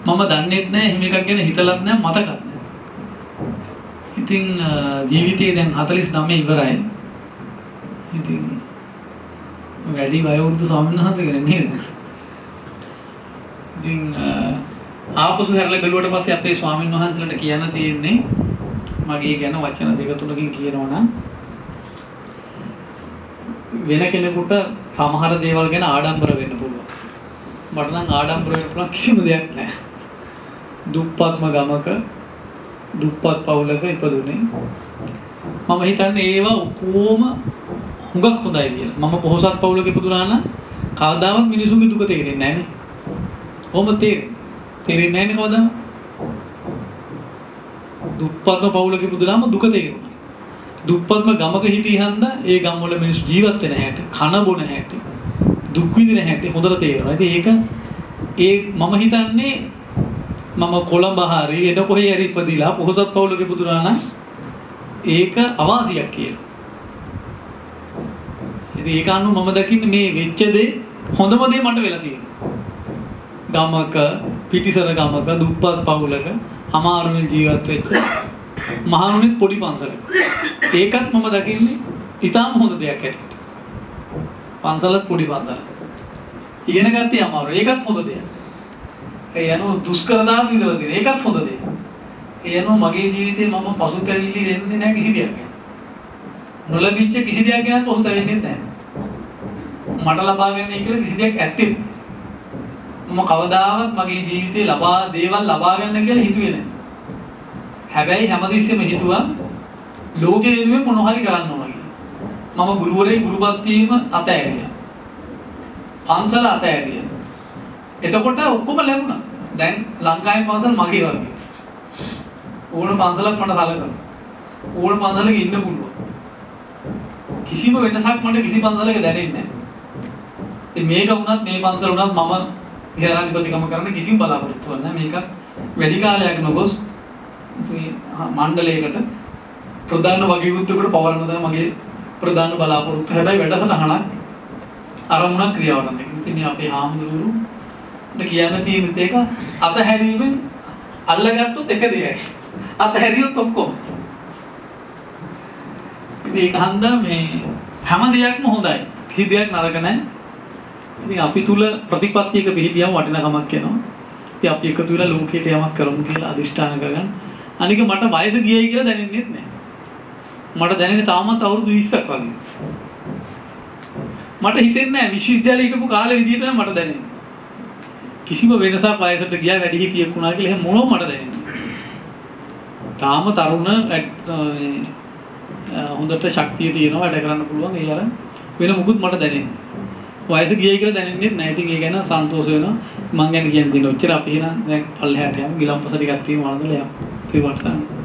මම දන්නේත් නැහැ එහෙම එකක් ගැන හිතලත් නැහැ මතකත් නැහැ. ඉතින් ජීවිතේ දැන් 49 ඉවරයි. ඉතින් වැඩි වයෝවෘද්ධ ස්වාමීන් වහන්සේ කෙනෙක් නේද? ඉතින් ආපසු හැරලා බැලුවට පස්සේ අපේ ස්වාමීන් වහන්සේලාට කියන්න තියෙන්නේ මගේ ගැන වචන දෙක තුනකින් කියනවා නම් වෙන කෙනෙකුට සමහර දේවල් ගැන ආඩම්බර වෙන්න පුළුවන්. මට නම් ආඩම්බර වෙන්න පුළුවන් කිසිම දෙයක් නැහැ. දුප්පත්ම ගමක දුප්පත් පවුලක ඉපදුනේ. මම හිතන්නේ ඒවා ඔක්කොම හුඟක් හොඳයි කියලා. මම පොහොසත් පවුලක ඉපදුනා නම් කවදාවත් මිනිසුන්ගේ දුක තේරෙන්නේ නැහැ නේ. කොහොමද තේරෙන්නේ නැහැ නේ කවදාවත්. දුප්පත්ම පවුලක ඉපදුනාම දුක තේරෙනවා. දුප්පත්ම ගමක හිටියහන්ද ඒ ගම්වල මිනිස්සු ජීවත් වෙන හැටි, කන බොන හැටි, දුක් විඳින හැටි හොඳට තේරෙනවා. ඉතින් මම හිතන්නේ මම කොළඹ හරි එන කොහේ හරි ඉපදිලා පොහොසත් පවුලක ඉපදුනා නම් ඒක අවාසියක් කියලා. ඉතින් ඒක අනුව මම දකින්නේ මේ වෙච්ච දේ හොඳම දේ මට වෙලා තියෙනවා. ගමක පිටිසර ගමක දුප්පත් පවුලක අමාරුවෙන් ජීවත් වෙච්ච මහණුනිත් පොඩි පන්සලක. ඒකත් මම දකින්නේ ඊටාම හොඳ දෙයක් හැටියට. පන්සලත් පොඩි පන්සලක්. ඉගෙන ගත්තේ අමාරු. ඒකත් හොඳ දෙයක්. ඒ යනෝ දුෂ්කරතාව විඳවලා තියෙන. ඒකත් හොඳ දෙයක්. ඒ යනෝ මගේ ජීවිතේ මම පසුතැවිලි වෙන්නේ නැහැ කිසි දෙයක් ගැන. නොලැබිච්ච කිසි දෙයක් ගැන පසුතැවෙන්නේ නැහැ. මට ලබා ගන්න කියලා කිසි දෙයක් ඇත්තේ නැහැ. මම කවදාවත් මගේ ජීවිතේ දේවල් ලබා ගන්න කියලා හිතුවේ නැහැ. හැබැයි හැමදෙස්සෙම හිතුවා ලෝකෙ වෙනුවෙන් මොන හරි කරන්න ඕන කියලා. මම ගුරුවරයෙක් ගුරුපත් වීම අතෑරියා. පන්සල අතෑරියා. එතකොට ඔක්කොම ලැබුණා. දැන් ලංකාවේ පන්සල මගේ වගේ. ඕන පන්සලක් මට සලකනවා. ඕන පන්සලක ඉන්න පුළුවන්. කිසිම වෙනසක් මට කිසි පන්සලක දැනෙන්නේ නැහැ. මේක වුණත් මේ පන්සල වුණත් මම විහාරාධිපතිකම කරන්න කිසිම බලාපොරොත්තුවක් නැහැ. මේක වැඩි කාලයක් නොගොස් මේ මණ්ඩලයකට ප්‍රධාන වගකීම් පවරන තමයි මගේ ප්‍රධාන බලාපොරොත්තු. හැබැයි වැඩසටහනක් අරමුණක් ක්‍රියාවක් නැහැ. ඉතින් අපේ හාමුදුරුවෝ කියන්න තියෙන එක අතහැරීමෙන් අල්ලගත්තොත් එක දෙයයි. අතහැරියොත් ඔක්කොම. ඉතින් ඒක හන්දා මේ හැම දෙයක්ම හොඳයි. කිසි දෙයක් නරක නැහැ. ඉතින් අපි තුල ප්‍රතිපත්තියක පිළිපියම වටිනකමක් එනවා. ඉතින් අපි එකතු වෙලා ලෝකයට යමක් කරමු කියලා අදිෂ්ඨාන කරගන්න. අනික මට වයස ගියයි කියලා දැනෙන්නේ නැහැ. මට දැනෙන්නේ තාමත් අවුරුදු 20ක් වගේ. මට හිතෙන්නේ නැහැ විශ්වවිද්‍යාලේ හිටපු කාලේ විදිහට මට දැනෙන්නේ. කිසිම වෙනසක් වයසට ගියා වැඩි හිටියෙක් වුණා කියලා එහෙම මොනවද මට දැනෙන්නේ. තාම තරුණ හොඳට ශක්තිය තියෙනවා වැඩ කරන්න පුළුවන්. ඒ අර වෙන මොකුත් මට දැනෙන්නේ. වයස ගියයි කියලා දැනෙන්නේ නැහැ. ඉතින් ඒ ගැන සන්තෝෂ වෙනවා. මං ගැන කියන්නේ දින ඔච්චර අපි එහෙනම් දැන් පල්ලෙහාට යමු. ගිලම්පස ටිකක් තියෙනවා වළඳලා යමු. ත්‍රිවට්සන්